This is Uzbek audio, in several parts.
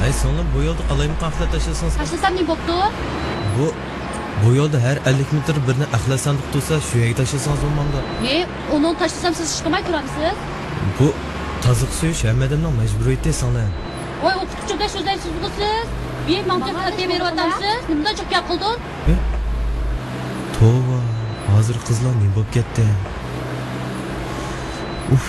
Ay sonra bu yolda qalaymi qafla taşısanız? Taşlasam ne boptu? Bu yolda her 50 metre birini axlasandık tutsa şu yerga taşısanız olmanda. Onu taşlasam siz çıkamayı turamsınız? Bu tazık suyu şəhmədimdən məcburiyyətdə sana. Oy o'qituvchida so'zlaysiz siz. Bir mantiq qilib beryapsiz. Nimadan çok gap qilding? Tova, hozir qizlar nima bo'lib ketdi? Uf.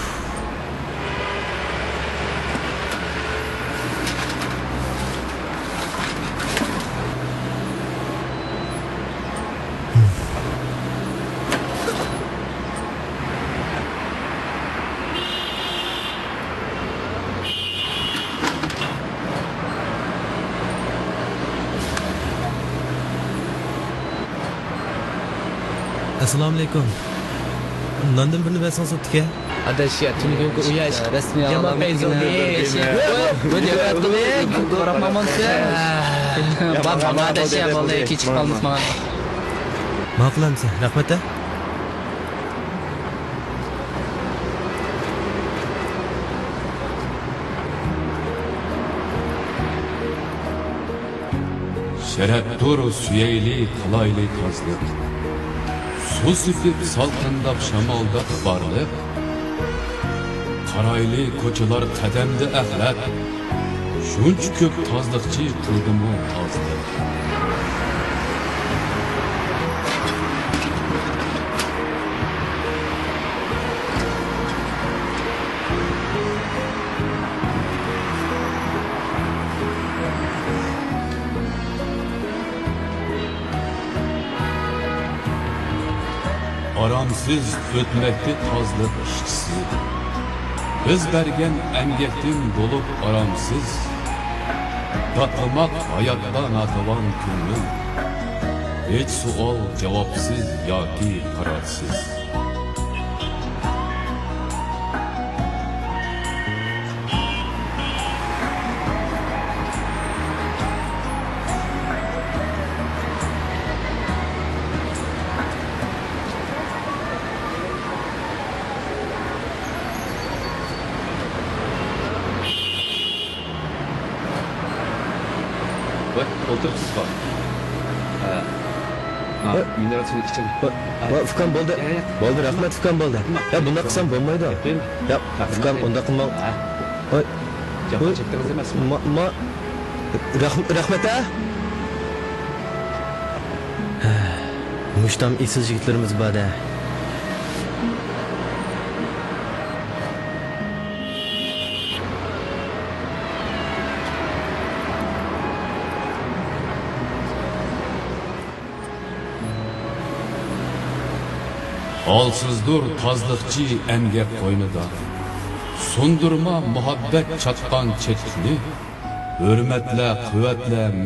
Assalomu alaykum. Nandan birini versan sotga? Adash ya tungi uyash rasmiy Jamoa payzolish. Bu diqqat qiling. Qaramamonsa. Baba adash ya bo'ldi kechib qoldik mana. Ma'qulamsan. Rahmat. Şereftur süyeyli kılaylı tazlık. Su süpüp salkındap şamalda varlık. Karaylı koçular kademde əhlət. Şunç köp tazlıkçı kıldı mı tazlık. Aramsız ötmekte tazlık işçisi. Biz bergen emgektin dolup aramsız. Tatlamak hayattan atılan könlüm. Hiç sual cevapsız yaki kararsız. Oturibsiz bor. Mineratning ichini. Fukam bo'ldi. Bo'ldi, rahmat Fukam bo'ldi. Ya bunday qilsam bo'lmaydi. Ya Fukam unday qilma. Voy, Javob chekdingiz emasmi? Rahmat a. Mushtam isiz yigitlarimiz bor-da. Halsızdır tazlıkçı emgek koynuda. Sundurma muhabbet çatkan çekini. Hürmetle, kuvvetle